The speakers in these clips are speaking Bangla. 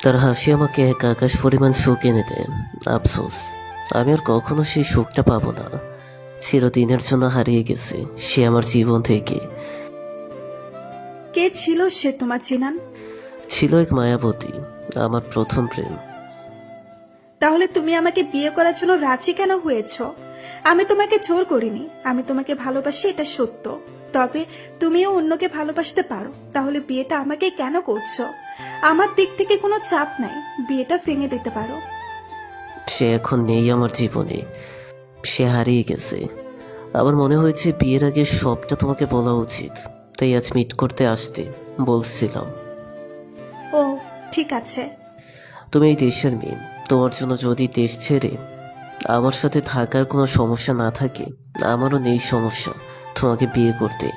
তার হাসি আমাকে এক আকাশ পরিমাণ সুখ এনে দেয়। আফসোস, আমি আর কখনো সেই সুখটা পাবো না। চিরদিনের জন্য হারিয়ে গেছে সে আমার জীবন থেকে। কে ছিল সে তোমার চিনান? ছিল এক মায়াবতী, আমার প্রথম প্রেম। তাহলে তুমি আমাকে বিয়ে করার জন্য রাজি কেন হয়েছ? আমি তোমাকে জোর করিনি, আমি তোমাকে ভালোবাসি, এটা সত্য। তবে তুমিও অন্যকে ভালোবাসতে পারো, তাহলে বিয়েটা আমাকে কেন করছো? আমার দিক থেকে কোনো চাপ নাই, বিয়েটা ভেঙে দিতে পারো। সে এখন নেই আমার জীবনে, সে হারিয়ে গেছে। আমার মনে হয়েছে বিয়ের আগে সবটা তোমাকে বলা উচিত, তাই আজ মিট করতে আসতে বলছিলাম। ও ঠিক আছে। তুমি এই দেশের মেয়ে, তোমার জন্য যদি দেশ ছেড়ে আমার সাথে থাকার কোনো সমস্যা না থাকে, আমারও নেই সমস্যা তোমাকে বিয়ে করতে।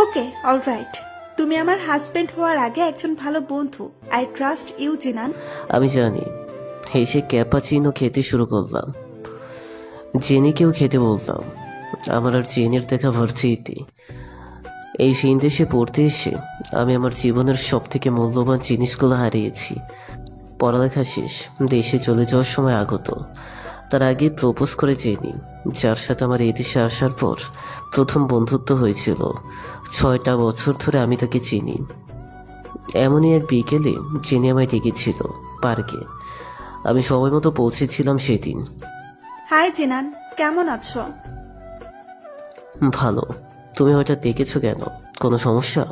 Okay, alright. তুমি আমার হাজবেন্ড হওয়ার আগে একজন ভালো বন্ধু। I trust you Jinan. আমি জানি। হেসে ক্যাপাচিনো খেতে শুরু করলাম। জেনিকেও খেতে বললাম। আমার আর জেনির দেখা ভার্সিটিতে। এই দেশে পড়তে এসে আমি আমার জীবনের সব থেকে মূল্যবান জিনিসগুলো হারিয়েছি। পড়ালেখা শেষ, দেশে চলে যাওয়ার সময় আগত। তার আগে প্রপোজ করে জেনি, যার সাথে আমার এই দেশে আসার পর প্রথম বন্ধুত্ব হয়েছিল। 6টা বছর ধরে আমি তাকে চিনি। এমনই এক বিকেলে জেনি আমায় ডেকেছিল পার্কে। আমি সময় মতো পৌঁছেছিলাম সেদিন। হাই জিনান, কেমন আছো? ভালো। তুমি হঠাৎ ডেকেছো কেন? কোনো সমস্যা?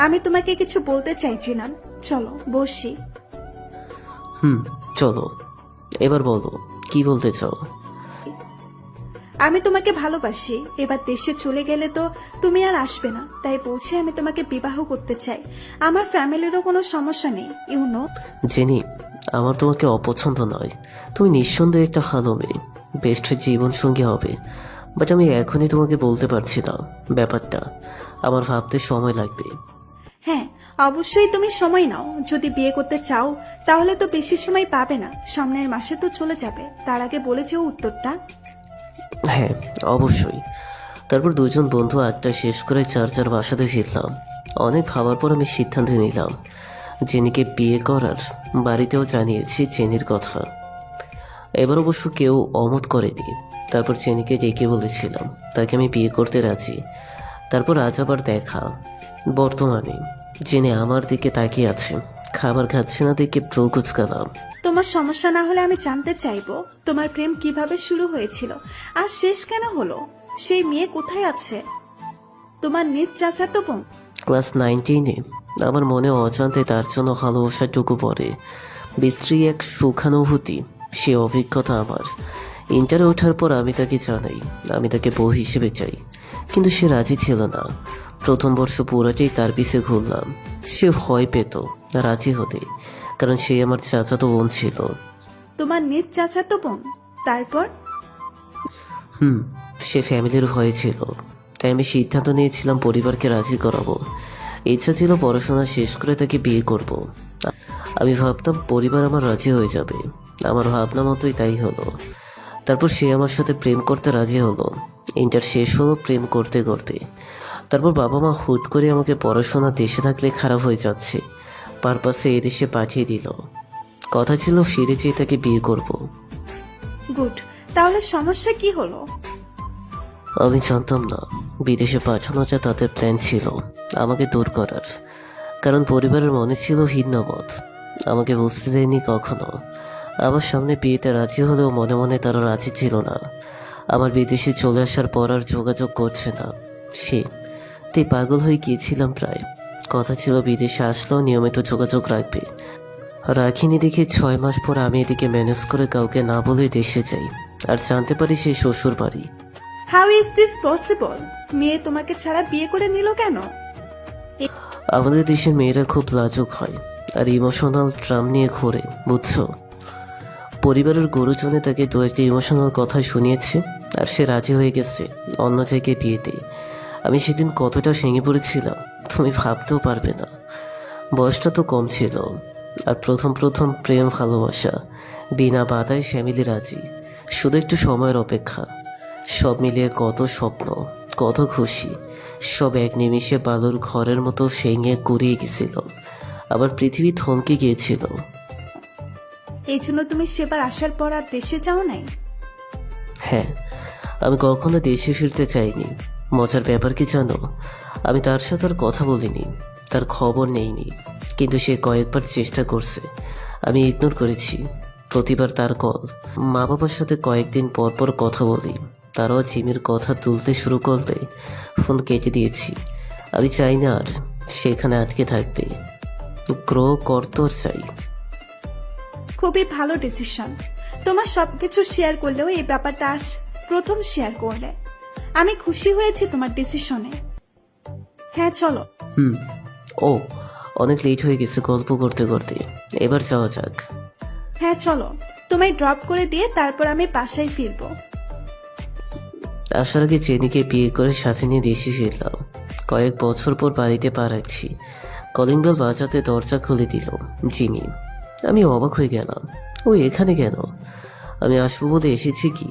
আমি তোমাকে কিছু বলতে চাই জিনান, চলো বসি। চলো। এবার বলো, কি বলতে চাও? আমি তোমাকে ভালোবাসি। এবার দেশে চলে গেলে তো তুমি আর আসবে না, তাই বলছি আমি তোমাকে বিবাহ করতে চাই। আমার ফ্যামিলিরও কোনো সমস্যা নেই, ইউ নো। জেনি, আমার তোমাকে অপছন্দ নয়। তুমি নিঃসন্দেহে একটা ভালো মেয়ে, বেস্ট জীবন সঙ্গী হবে। বাট আমি এখনই তোমাকে বলতে পারছি না ব্যাপারটা। আমার ভাবতে সময় লাগবে। হ্যাঁ, অবশ্যই তুমি সময় নাও। যদি বিয়ে করতে চাও তাহলে তো বেশি সময় পাবে না, সামনের মাসে তো চলে যাবে। তার আগে বলে যেও উত্তরটা। হ্যাঁ, অবশ্যই। তারপর দুজন বন্ধু আড্ডা শেষ করে যার যার বাসাতে ফিরলাম। অনেক ভাবার পর আমি সিদ্ধান্ত নিলাম জেনিকে বিয়ে করার। বাড়িতেও জানিয়েছি জেনির কথা। এবার অবশ্য কেউ অমত করেনি। তারপর জেনিকে ডেকে বলেছিলাম তাকে আমি বিয়ে করতে রাজি। তারপর আজ আবার দেখা। বর্তমানে জেনে আমার দিকে তাকিয়ে আছে, খাবার খাচ্ছে না দেখে ভ্রু কুচকালাম। তোমার সমস্যা না হলে আমি জানতে চাইবো তোমার প্রেম কিভাবে শুরু হয়েছিল আর শেষ কেন হলো? সেই মেয়ে কোথায় আছে? তোমার নিজ চাচাতো বোন? ক্লাস 19-এ আমার মনে অজান্তে তার জন্য ভালোবাসাটুকু পড়ে। বিশ্রী এক সুখানুভূতি, সে অভিজ্ঞতা আমার। ইন্টারে ওঠার পর আমি তাকে জানাই আমি তাকে বউ হিসেবে চাই, কিন্তু সে রাজি ছিল না। প্রথম বর্ষ পুরাটাই তার পিছে ঘুরলাম। সে ভয় পেত রাজি হতে, কারণ সে আমার চাচাতো বোন ছিল। তোমার নিজ চাচাতো বোন? তারপর? হুম, সে ফ্যামিলির ভয়ে ছিল, তাই আমি সিদ্ধান্ত নিয়েছিলাম পরিবারকে রাজি করাবো। ইচ্ছা ছিল পড়াশোনা শেষ করে তাকে বিয়ে করব। আমি ভাবতাম পরিবার আমার রাজি হয়ে যাবে। আমার ভাবনা মতোই তাই হলো। তারপর সে আমার সাথে প্রেম করতে রাজি হলো। ইন্টার শেষ হলো প্রেম করতে করতে। তারপর বাবা মা হুট করে আমাকে পড়াশোনা দেশে থাকলে খারাপ হয়ে যাচ্ছে পারপাসে এদেশে পাঠিয়ে দিল। কথা ছিল ফিরে যেয়ে তাকে বিয়ে করব। গুড। তাহলে সমস্যা কি হলো? আমি জানতাম না বিদেশে পাঠানোটা তাদের প্ল্যান ছিল আমাকে দূর করার। কারণ পরিবারের মনে ছিল ভিন্নমত, আমাকে বুঝতে দেয়নি কখনো। আমার সামনে বিয়েতে রাজি হলেও মনে মনে তারা রাজি ছিল না। আমার বিদেশে চলে আসার পর আর যোগাযোগ করছে না সে, তাই পাগল হয়ে গিয়েছিলাম প্রায়। কথা ছিল বিদেশে আসলেও নিয়মিত যোগাযোগ রাখবে। রাখিনি দেখে 6 মাস পর আমি এদিকে ম্যানেজ করে কাউকে না বলে দেশে যাই, আর জানতে পারি সেই শ্বশুর বাড়ি। How is this possible? মেয়ে তোমাকে ছাড়া বিয়ে করে নিল কেন? আমাদের দেশের মেয়েরা খুব লাজুক হয় আর ইমোশনাল ট্রাম নিয়ে ঘোরে, বুঝছো। পরিবারের গুরুজনে তাকে দু একটা ইমোশনাল কথা শুনিয়েছে, আর সে রাজি হয়ে গেছে অন্য জায়গায় বিয়েতে। আমি সেদিন কতটা ভেঙে পড়েছিলাম তুমি ভাবতেও পারবে না। বয়সটা তো কম ছিল, আর প্রথম প্রথম প্রেম ভালোবাসা, বিনা বাধায় ফ্যামিলি রাজি, শুধু একটু সময়ের অপেক্ষা। সব মিলিয়ে কত স্বপ্ন, কত খুশি, সব এক নিমিষে বালুর ঘরের মতো ভেঙে কুড়িয়ে গেছিল। আবার পৃথিবী থমকে গিয়েছিল। এই জন্য তুমি সেবার আসার পর আর দেশে যাও নাই? হ্যাঁ, আমি কখনো দেশে ফিরতে চাইনি। মজার ব্যাপার কি জানো, আমি তার সাথে আর কথা বলিনি, তার খবর নেইনি, কিন্তু সে কয়েকবার চেষ্টা করছে, আমি ইগনোর করেছি। প্রতিবার তার কল। মা বাবার সাথে কয়েকদিন পর পর কথা বলি, তারাও জিমির কথা তুলতে শুরু করলে ফোন কেটে দিয়েছি। আমি চাই না আর সেখানে আটকে থাকতে। গ্রো করতর চাই। খুবই ভালো ডিসিশন। তোমার সবকিছু শেয়ার করলেও এই ব্যাপারটা আজ প্রথম শেয়ার করলে। আমি খুশি হয়েছি তোমার ডিসিশনে। হ্যাঁ চলো। ও, অনেক লেট হয়ে গেছে গল্প করতে করতে, এবার যাওয়া যাক। হ্যাঁ চলো, তোমায় ড্রপ করে দিয়ে তারপর আমি বাসায় ফিরবো। আসার আগে জেনিকে বিয়ে করে সাথে নিয়ে দেশে ফিরলাম। কয়েক বছর পর বাড়িতে পা রাখছি। কলিং বেল বাজাতে দরজা খুলে দিল জিমি। আমি অবাক হয়ে গেলাম, ও এখানে কেন? আমি আসবো বলে এসেছি কি?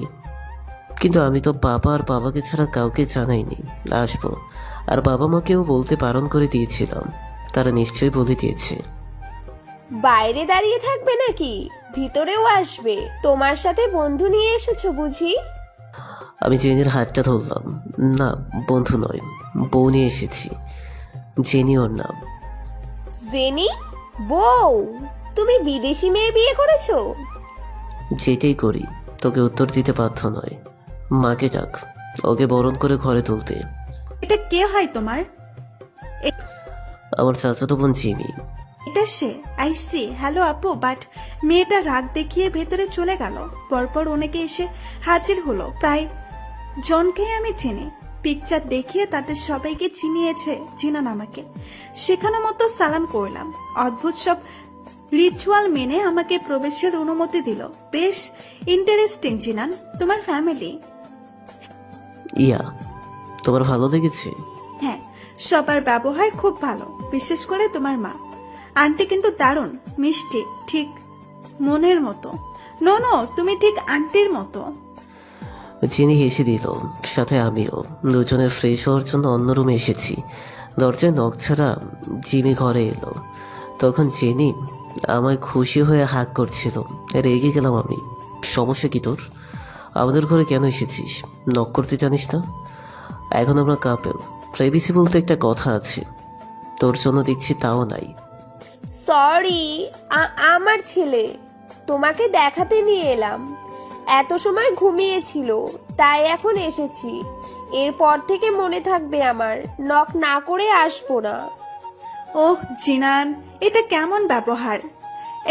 কিন্তু আমি তো বাবা আর বাবাকে ছাড়া কাউকে জানাইনি আসবো, আর বাবা মাকেও বলতে বারণ করে দিয়েছিলাম। তারা নিশ্চয়ই বলে দিয়েছে। বাইরে দাঁড়িয়ে থাকবে নাকি? ভিতরেও আসবে। তোমার সাথে বন্ধু নিয়ে এসেছো বুঝি? আমি জেনির হাতটা ধরলাম। না, বন্ধু নয়, বউ নিয়ে এসেছি। জেনি ওর নাম। জেনি? বউ? তুমি বিদেশি মেয়ে বিয়ে করেছো? যেটাই করি তোকে উত্তর দিতে বাধ্য নয়। মাকে ডাক, ওকে বরণ করে ঘরে তুলবে। এটা কে হয় তোমার? আমার চাচাতো বোন জিমি। এটা সে? I see. হ্যালো আপু, বাট মেয়েটা রাগ দেখিয়ে ভেতরে চলে গেল। পরপর অনেকে এসে হাজির হলো। প্রায় জনকেই আমি চিনি। পিকচার দেখিয়ে তাদের সবাইকে চিনিয়েছে জিনান আমাকে। শেখানো মতো সালাম করলাম। অদ্ভুত সব রিচুয়াল মেনে আমাকে প্রবেশের অনুমতি দিল। বেশ ইন্টারেস্টিং জিনান, তোমার ফ্যামিলি। ইয়া, তোমার ভালো লেগেছে? হ্যাঁ, সবার ব্যবহার খুব ভালো, বিশেষ করে তোমার মা। আন্টি কিন্তু দারুণ মিষ্টি, ঠিক মনের মতো। নো নো, তুমি ঠিক আন্টির মতো। জিনি হেসে দিল, সাথে আমিও। দুজনে ফ্রেশ হওয়ার জন্য অন্য রুমে এসেছি। দরজায় নখ ছাড়া জিমি ঘরে এলো। তখন জেনি আমায় খুশি হয়ে হাঁক করছিল। রেগে গেলাম আমি। সমস্যা কি তোর? আমাদের ঘরে কেন এসেছিস? নক করতে জানিস না? এখন আমরা কাপেল, প্রাইভেসি বলতে একটা কথা আছে। তোর জন্য দেখছি তাও নাই। সরি, আমার ছেলে। তোমাকে দেখাতে নিয়ে এলাম। এত সময় ঘুমিয়েছিল, তাই এখন এসেছি। এরপর থেকে মনে থাকবে আমার, নক না করে আসবো না। ওহ জিনান, এটা কেমন ব্যবহার?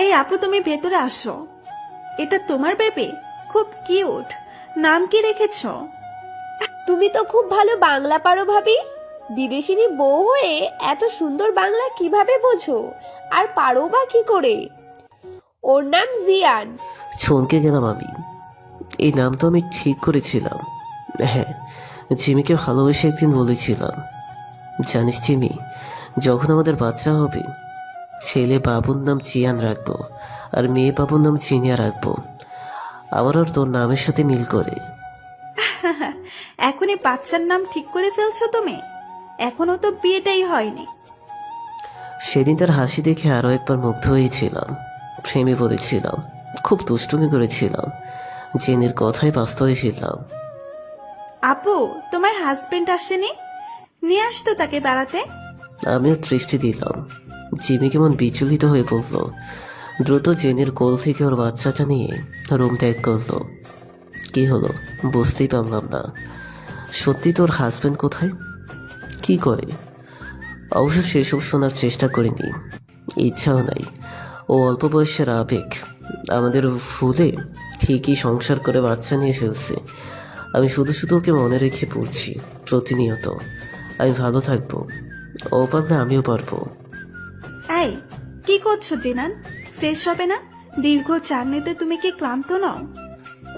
এই আপু, তুমি ভেতরে আসো। এটা তোমার বেবি? খুব কিউট। নাম কি রেখেছো? তুমি তো খুব ভালো বাংলা পারো ভাবি। বিদেশিনী বউ হয়ে এত সুন্দর বাংলা কিভাবে বোঝো? আর পারো বা কি করে? ওর নাম জিয়ান। চমকে গেলাম আমি। এই নাম তো আমি ঠিক করেছিলাম। হ্যাঁ, জিমিকে ভালোবেসে একদিন বলেছিলাম। জানিস জিমি, যখন আমাদের বাচ্চা হবে, ছেলে বাবুর নাম জিয়ান রাখবো, আর মেয়ে বাবুর নাম জিনিয়া রাখবো। আমার আর তোর নামের সাথে মিল করে। এখনই বাচ্চার নাম ঠিক করে ফেলছো তুমি? এখনো তো বিয়েটাই হয়নি। সেদিন তার হাসি দেখে আরও একবার মুগ্ধ হয়েছিলাম। প্রেমে পড়েছিলাম, খুব দুষ্টুমি করেছিলাম। জেনের কথায় বাস্তবে ফিরলাম। আপু, তোমার হাজবেন্ড আসেনি? নিয়ে আসতো তাকে বেড়াতে। আমিও দৃষ্টি দিলাম। জিমি কেমন বিচলিত হয়ে পড়ল। দ্রুত জেনের কোল থেকে ওর বাচ্চাটা নিয়ে রুম ত্যাগ করলো। কি হলো বুঝতেই পারলাম না। সত্যি তোর হাজবেন্ড কোথায়, কি করে? অবশ্য সেসব শোনার চেষ্টা করিনি, ইচ্ছাও নাই। ও অল্প বয়সের আবেগ আমাদের ফুলে ঠিকই সংসার করে বাচ্চা নিয়ে ফেলছে। আমি শুধু শুধু ওকে মনে রেখে পড়ছি প্রতিনিয়ত। আমি ভালো থাকবো, ও পারলে আমিও পারবো। এই কি করছো জিনান? ফ্রেশ হবে না? দীর্ঘ জার্নিতে তুমি কি ক্লান্ত নও?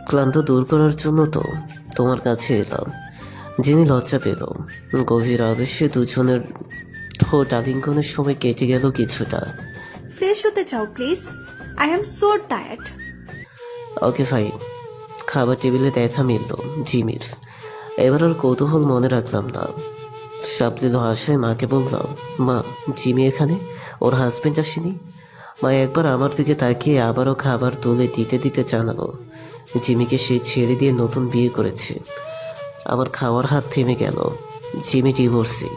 ক্লান্ত দূর করার জন্য তো তোমার কাছে এলাম। যিনি লজ্জা পেল। গভীর আবেশে দুজনের ঠোঁট আলিঙ্গনের সময় কেটে গেল কিছুটা। ফ্রেশ হতে চাও please. I am so tired. Okay fine. খাবার টেবিলে দেখা মিলল জিমির। এবার আর কৌতূহল মনে রাখলাম না। সাবলীল হাসায় মাকে বললাম, মা জিমি এখানে, ও ওর হাজবেন্ড আসেনি? মা একবার আমার দিকে তাকিয়ে আবারও খাবার তুলে দিতে দিতে জানালো জিমিকে সে ছেড়ে দিয়ে নতুন বিয়ে করেছে। আমার খাওয়ার হাত থেমে গেল। Jimmy divorcee.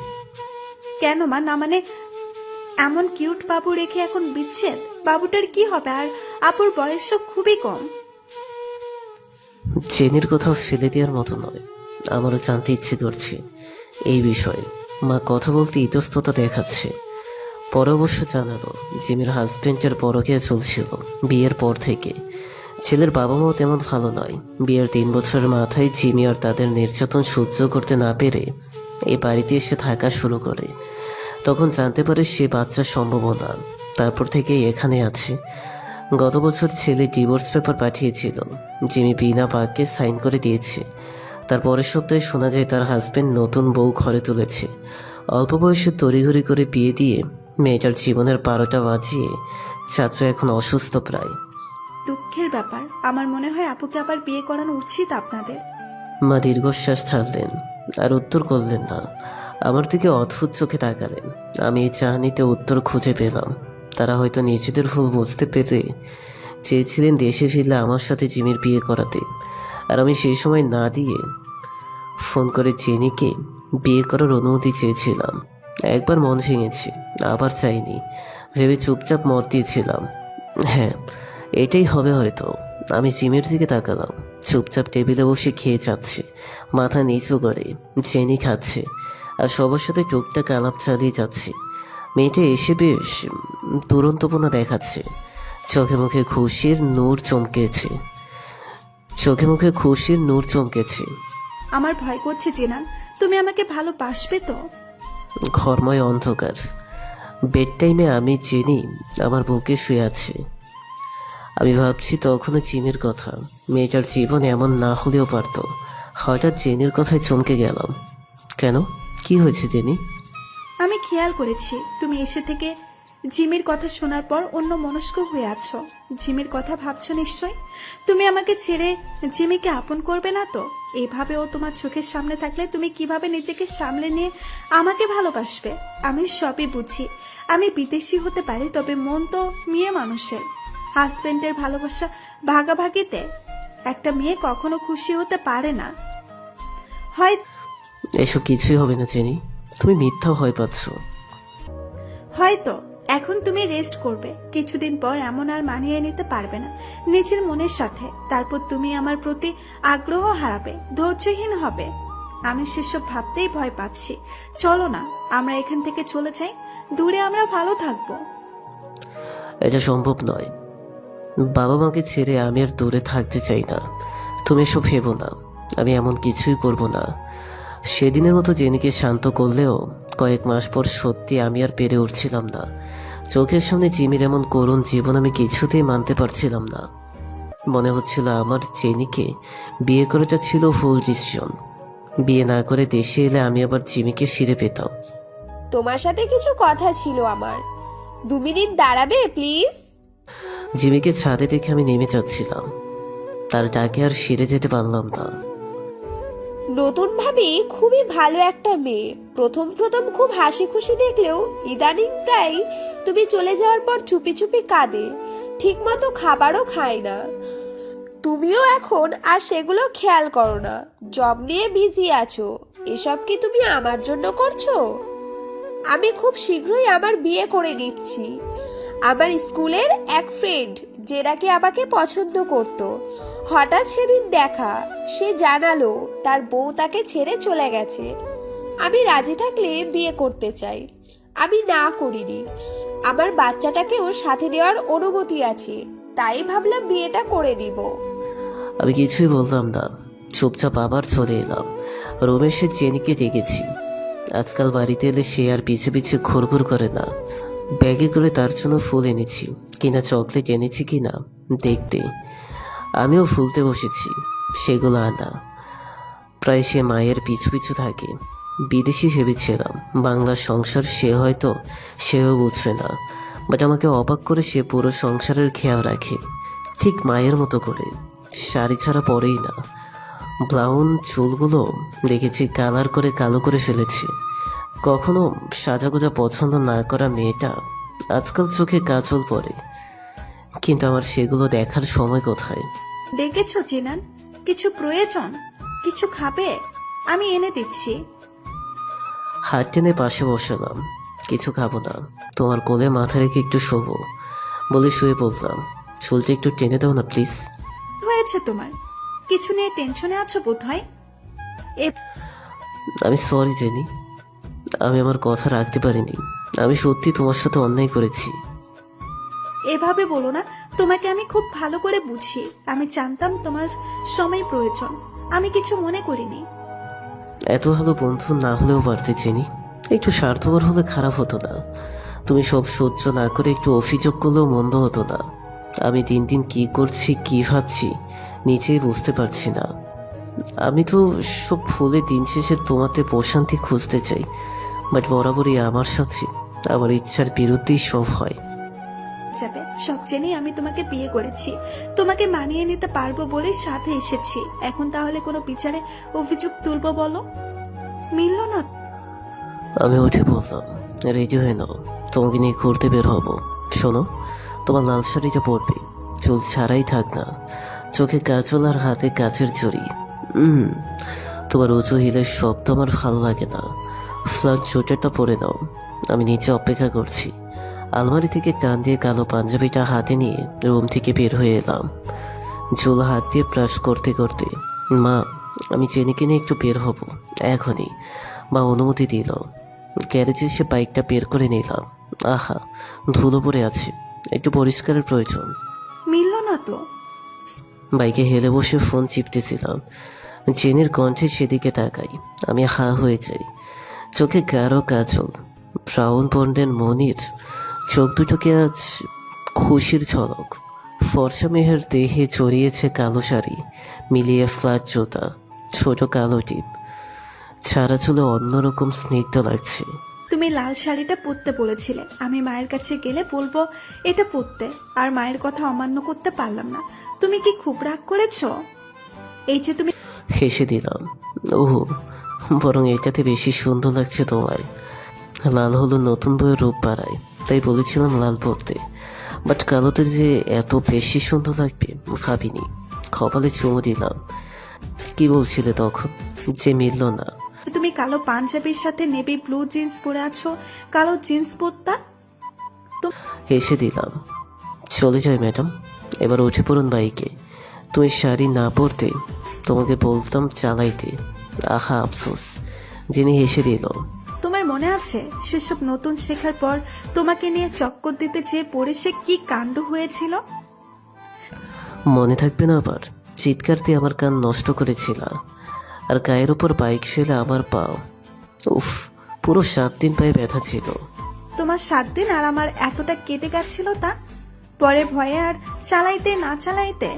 কেন মা? না মানে এমন কিউট বাবু রেখে এখন বিচ্ছেদ? বাবুটার কি হবে? আর আপুর বয়সও খুবই কম। জেনির কোথাও ফেলে দেওয়ার মতো নয়। আমারও জানতে ইচ্ছে করছে এই বিষয়ে। মা কথা বলতে ইতস্ততা দেখাচ্ছে। পরে অবশ্য জানালো জিমির হাজবেন্ডের পরকীয়া চলছিল বিয়ের পর থেকে। ছেলের বাবা মাও তেমন ভালো নয়। বিয়ের 3 বছরের মাথায় জিমি আর তাদের নির্যাতন সহ্য করতে না পেরে এই বাড়িতে এসে থাকা শুরু করে। তখন জানতে পারে সে বাচ্চার সম্ভাবনা। তারপর থেকে এখানে আছে। গত বছর ছেলে ডিভোর্স পেপার পাঠিয়েছিল। জিমি বিনা বাক্যে সাইন করে দিয়েছে। তার পরের সপ্তাহে শোনা যায় তার হাজবেন্ড নতুন বউ ঘরে তুলেছে। অল্প বয়সে তড়িঘড়ি করে বিয়ে দিয়ে মেয়েটার জীবনের 12টা বাজিয়ে ছাত্র এখন অসুস্থ প্রায়। দুঃখের ব্যাপার। আমার মনে হয় আপুকে আবার বিয়ে করানো উচিত আপনাদের। মা দীর্ঘশ্বাস ছাড়লেন আর উত্তর করলেন না। আমার দিকে অদ্ভুত চোখে তাকালেন। আমি এই চাহনিতে উত্তর খুঁজে পেলাম। তারা হয়তো নিজেদের ভুল বুঝতে পেরে চেয়েছিলেন দেশে ফিরলে আমার সাথে জিমির বিয়ে করাতে। আর আমি সেই সময় না দিয়ে ফোন করে জেনিকে বিয়ে করার অনুমতি চেয়েছিলাম। একবার মন ভেঙেছি, আবার চাইনি ভেবে চুপচাপ মত দিয়েছিলাম। হ্যাঁ, এটাই হবে হয়তো। আমি জিমের দিকে তাকালাম। চুপচাপ টেবিলে বসে খেয়ে যাচ্ছে, মাথা নিচু করে। জেনি খাচ্ছে আর সবার সাথে টুকটাক আলাপ চালিয়ে যাচ্ছে। মেয়েটা এসে বেশ দুরন্তপনা দেখাচ্ছে। চোখে মুখে খুশির নূর চমকেছে। আমার ভয় করছে জিনান, তুমি আমাকে ভালোবাসবে তো? ঘরময় অন্ধকার। বেড টাইমে আমি জেনি আমার বুকে শুয়ে আছে। আমি ভাবছি তখনও জিমির কথা। মেয়েটার জীবন এমন না হলেও পারত। হঠাৎ জেনির কথায় চমকে গেলাম। কেন, কি হয়েছে জেনি? আমি খেয়াল করেছি তুমি এসে থেকে জিমির কথা শোনার পর অন্য মনস্ক হয়ে আছো। জিমির কথা ভাবছো নিশ্চয়। তুমি আমাকে ছেড়ে জিমিকে আপন করবে না তো? এইভাবে ও তোমার চোখের সামনে থাকলে তুমি কিভাবে নিজেকে সামলে নিয়ে আমাকে ভালোবাসবে? আমি সবই বুঝি। আমি বিদেশি হতে পারি, তবে মন তো মেয়ে মানুষের। হাজবেন্ডের ভালোবাসা ভাগাভাগিতে একটা মেয়ে কখনো খুশি হতে পারে না। হয় এসব কিছুই হবে না জেনি, তুমি মিথ্যা ভয় পাচ্ছ। হয়তো এখন তুমি রেস্ট করবে, কিছুদিন পর এমন আর মানিয়ে নিতে পারবে না নিজের মনের সাথে। তারপর তুমি আমার প্রতি আগ্রহ হারাবে, ধৈর্যহীন হবে। আমি সেসব ভাবতেই ভয় পাচ্ছি। চলো না, আমরা এখান থেকে চলে যাই। দূরে আমরা ভালো থাকবো। এটা সম্ভব নয়। বাবা মাকে ছেড়ে আমি আর দূরে থাকতে চাই না। তুমি এসব ভেবো না। আমি এমন কিছুই করব না। সেদিনের মতো জেনিকে শান্ত করলেও কয়েক মাস পর সত্যি আমি আর পেরে উঠছিলাম না। চোখের সামনে জিমির এমন করুণ জীবন আমি কিছুতেই মানতে পারছিলাম না। মনে হচ্ছিল আমার জেনিকে বিয়ে করাটা ছিল ভুল ডিসিশন। বিয়ে না করে দেশে এলে আমি আবার জিমিকে ফিরে পেতাম। তোমার সাথে কিছু কথা ছিল আমার। 2 মিনিট দাঁড়াবে প্লিজ? জিমিকে ছাদে দেখে আমি নেমে যাচ্ছিলাম। তার ডাকে আর ফিরে যেতে পারলাম না। নতুন ভাবে খুবই ভালো একটা মেয়ে। প্রথম খুব হাসি খুশি দেখলেও ইদানিং প্রায় তুমি চলে যাওয়ার পর চুপি চুপি কাঁদে। ঠিক মতো খাবারও খায় না। তুমিও এখন আর সেগুলো খেয়াল করো না। জব নিয়ে বিজি আছো। এসব কি তুমি আমার জন্য করছো? আমি খুব শীঘ্রই আমার বিয়ে করে নিচ্ছি। আমার স্কুলের এক ফ্রেন্ড যে নাকি আমাকে পছন্দ করত, হঠাৎ সেদিন দেখা। সে জানালো তার বউ তাকে ছেড়ে চলে গেছে। আমি রাজি থাকলে বিয়ে করতে চাই। আমি না করিনি। আমার বাচ্চাটাকেও সাথে নেওয়ার অনুমতি আছে, তাই ভাবলাম বিয়েটা করে নিব। আমি কিছুই বললাম না, চুপচাপ আবার চলে এলাম। রুমে সে জেনিকে ডেকেছি। আজকাল বাড়িতে এলে সে আর পিছে পিছে ঘুরঘুর করে না। ব্যাগে করে তার জন্য ফুল এনেছি কিনা, চকলেট এনেছি কিনা দেখতে। আমিও ফুলতে বসেছি, সেগুলো আনা। প্রায় সে মায়ের পিছু পিছু থাকে। বিদেশি ভেবেছিলাম বাংলার সংসার সেও বুঝবে না। বাট আমাকে অবাক করে সে পুরো সংসারের খেয়াল রাখে, ঠিক মায়ের মতো করে। শাড়ি ছাড়া পরেই না। ব্রাউন চুলগুলো দেখেছি কালার করে কালো করে ফেলেছে। কখনো সাজাগোজা পছন্দ না করা মেয়েটা আজকাল চোখে কাজল পড়ে, কিন্তু আমার সেগুলো দেখার সময় কোথায়? ডেকেছো জিনান? কিছু প্রয়োজন? কিছু খাবে? আমি এনে দিচ্ছি। হাত টেনে পাশে বসালাম। কিছু খাবো না, তোমার কোলে মাথা রেখে একটু শোবো বলে শুয়ে পড়লাম। চুলটা একটু টেনে দাও না প্লিজ। হয়েছে তোমার? কিছু নিয়ে টেনশনে আছো বোধ হয়। আমি সরি জেনি, আমি আমার কথা রাখতে পারিনি। আমি সত্যি তোমার সাথে অন্যায় করেছি। এভাবে বলো না, তোমাকে আমি খুব ভালো করে বুঝি। আমি জানতাম তোমার সময় প্রয়োজন, আমি কিছু মনে করিনি। এত ভালো বন্ধু না হলেও পারতে জেনি, একটু স্বার্থপর হলে খারাপ হতো না। তুমি সব সহ্য না করে একটু অভিযোগ করলেও মন্দ হতো না। আমি দিন দিন কি করছি কি ভাবছি নিজেই বুঝতে পারছি না। আমি তো সব ভুলে দিন শেষে তোমাতে প্রশান্তি খুঁজতে চাই, বাট বরাবরই আমার সাথে আমার ইচ্ছার বিরুদ্ধেই সব হয়। যাবে সব জেনেই আমি তোমাকে বিয়ে করেছি, তোমাকে মানিয়ে নিতে পারবো বলে সাথে এসেছি। এখন তাহলে কোনো বিচারে অভিযোগ তুলবো বলো? মিলল না? আমি উঠে বললাম, রেডি হয়ে নাও, তোমাকে নিয়ে ঘুরতে বের হব। শোনো, তোমার লাল শাড়িটা পরবে, চুল ছাড়াই থাক না, চোখে কাজল আর হাতে কাচের চড়ি। তোমার উঁচু হিলের শব্দ আমার ভালো লাগে না। ফ্ল্যাট জুটেটা পরে নাও, আমি নিচে অপেক্ষা করছি। আলমারি থেকে টান দিয়ে কালো পাঞ্জাবিটা হাতে নিয়ে রুম থেকে বের হয়ে এলাম, চুল হাত দিয়ে ব্রাশ করতে করতে। মা, আমি জেনিকে নিয়ে একটু বের হব এখনই। মা অনুমতি দিল। গ্যারেজে এসে বাইকটা বের করে নিলাম। আহা, ধুলো পড়ে আছে, একটু পরিষ্কারের প্রয়োজন। মিলল না তো? বাইকে হেলে বসে ফোন চিপতেছিলাম। জেনির কণ্ঠে সেদিকে তাকাই, আমি হা হয়ে যাই। চোখে গাঢ় কাজল, ব্রাউন বর্ণের মনির, চোখ দুটোকে আজ খুশির ঝলক। ফর্সা মেহের দেহে জড়িয়েছে কালো শাড়ি, মিলিয়ে ফ্ল্যাট জুতা, ছোট কালো টিপ, ছাড়া চুলে অন্যরকম স্নিগ্ধ লাগছে। তুমি লাল শাড়িটা পরতে বলেছিলে, আমি মায়ের কাছে গেলে বলবো এটা পরতে, আর মায়ের কথা অমান্য করতে পারলাম না। তুমি কি খুব রাগ করেছো? এই যে তুমি হেসে দিলাম। ওহো, বরং এটাতে বেশি সুন্দর লাগছে তোমায়। লাল হলো নতুন বইয়ের রূপ বাড়ায়, তাই বলেছিলাম লাল পরতে, বাট কালোতে যে এত বেশি সুন্দর লাগবে ভাবিনি। কপালে চুমু দিলাম। কি বলছিলে তখন যে মিলল না? তুমি কালো পাঞ্জাবির সাথে নেভি ব্লু জিন্স পরে আছো, কালো জিন্স পরতা। হেসে দিলাম। চলে যাই ম্যাডাম, এবার উঠে পড়ুন বাইকে। তুমি শাড়ি না পরতে তোমাকে বলতাম চালাইতে। আহা আফসোস। যিনি হেসে দিল। তোমার মনে আছে সেসব নতুন শেখার পর তোমাকে নিয়ে চক্কর দিতে যেয়ে পড়ে সে কি কাণ্ড হয়েছিল? মনে থাকবে না আবার? চিৎকার দিয়ে আমার কান নষ্ট করেছিল, আর গায়ের উপর বাইক ফেলে আমার পাও। উফ, পুরো 7 দিন পায়ে ব্যথা ছিল। তোমার 7 দিন আর আমার এতটা কেটে গেছিল তা? পরে ভয়ে আর চালাইতে না চালাইতে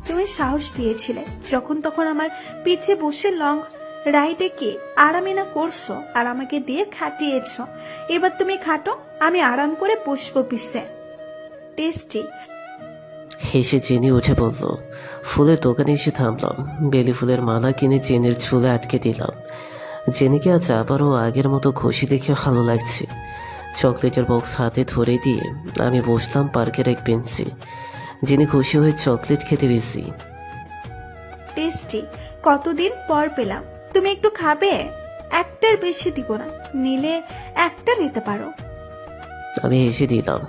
তুমি সাহস দিয়েছিলে যখন তখন আমার পিছে বসে লং রাইডে কি আরামে না করছো, আর আমাকে দিয়ে খাটিয়েছো। এবার তুমি খাটো, আমি আরাম করে বসবো পিছে। টেস্টি। হেসে জেনি উঠে বলল। ফুলের দোকানে এসে থামলাম। বেলি ফুলের মালা কিনে জেনির চুলে আটকে দিলাম। জেনিকে আজ আবারও আগের মতো খুশি দেখে ভালো লাগছে। চকলেটের বক্স হাতে ধরে দিয়ে আমি বসলাম পার্কের এক বেঞ্চে। জেনি খুশি হয়ে চকলেট খেতে বেশি। টেস্টি, কতদিন পর পেলাম। তুমি একটু খাবে? একটার বেশি দিব না, নিলে একটা নিতে পারো। আমি হেসে দিলাম।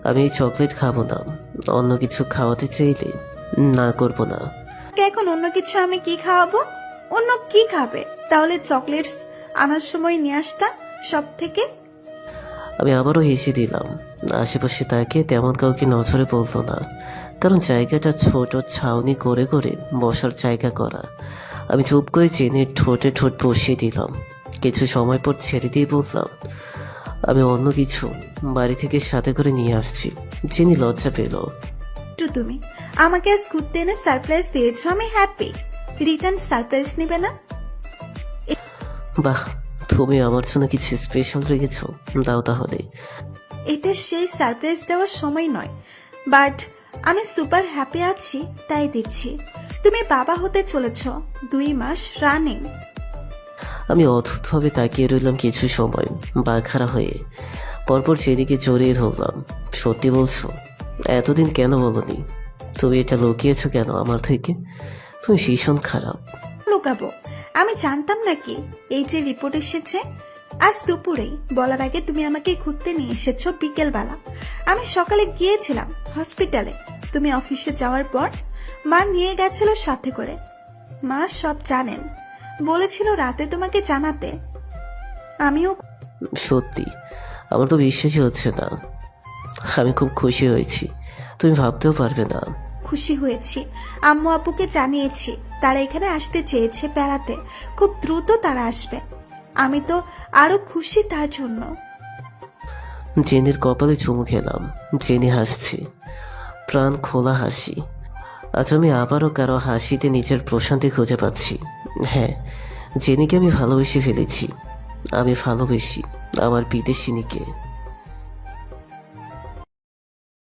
আমি এই চকলেট খাবো না, অন্য কিছু খাওয়াতে চাইলে না করবো না। এখন অন্য কিছু আমি কি খাওয়াবো? অন্য কি খাবে? তাহলে চকলেটস আনার সময় নিয়ে আসতাম সব থেকে। আমি আবারও হেসে দিলাম। আশেপাশে তাকে তেমন কাউকে নজরে পড়লো না, কারণ জায়গাটা ছোট, ছাউনি করে করে বসার জায়গা করা। আমি চুপ করে চেনে ঠোঁটে ঠোঁট বসিয়ে দিলাম। কিছু সময় পর ছেড়ে দিয়ে বললাম, আমি অন্য কিছু বাড়ি থেকে সাথে করে নিয়ে আসছি। চিনি লজ্জা পেল। একটু তুমি আমাকে আজ ঘুরতে এনে সারপ্রাইজ দিয়েছো, আমি হ্যাপি। রিটার্ন সারপ্রাইজ নিবে না? বাহ, তুমি আমার জন্য কিছু স্পেশাল রেখেছো, দাও তাহলে। এটা সেই সারপ্রাইজ দেওয়ার সময় নয়, বাট আমি সুপার হ্যাপি আছি তাই দিচ্ছি। তুমি বাবা হতে চলেছ 2 মাস রানিং। আমি অদ্ভুতভাবে তাকিয়ে রইলাম কিছু সময় বাঘারা হয়ে। পরপর সেদিকে জড়িয়ে ধরলাম। সত্যি বলছো? এতদিন কেন বলনি? তুমি এটা লুকিয়েছো কেন আমার থেকে? তুমি ভীষণ খারাপ। লুকাবো? আমি জানতাম নাকি এই যে রিপোর্ট এসেছে আজ দুপুরেই? বলার আগে তুমি আমাকে ঘুরতে নিয়ে এসেছো বিকেলবেলা। আমি সকালে গিয়েছিলাম হসপিটালে। তুমি অফিসে যাওয়ার পর মা নিয়ে গেছিল সাথে করে। মা সব জানেন, বলেছিল রাতে তোমাকে জানাতে। আমিও সত্যি আমার তো বিশ্বাসই হচ্ছে না। আমি খুব খুশি হয়েছি, তুমি ভাবতেও পারবে না। খুশি হয়েছি। আম্মু আব্বুকে জানিয়েছি তারা এখানে আসতে চেয়েছে বেড়াতে। খুব দ্রুত তারা আসবে। আমি তো আরো খুশি তার জন্য। জেনির কপালে চুমু খেলাম। জেনি হাসছে, প্রাণ খোলা হাসি। আজ আমি আবারও কারো হাসিতে নিজের প্রশান্তি খুঁজে পাচ্ছি। হ্যাঁ, জেনিকে আমি ভালোবেসে ফেলেছি। আমি ভালোবেসি আমার বিদেশিনীকে।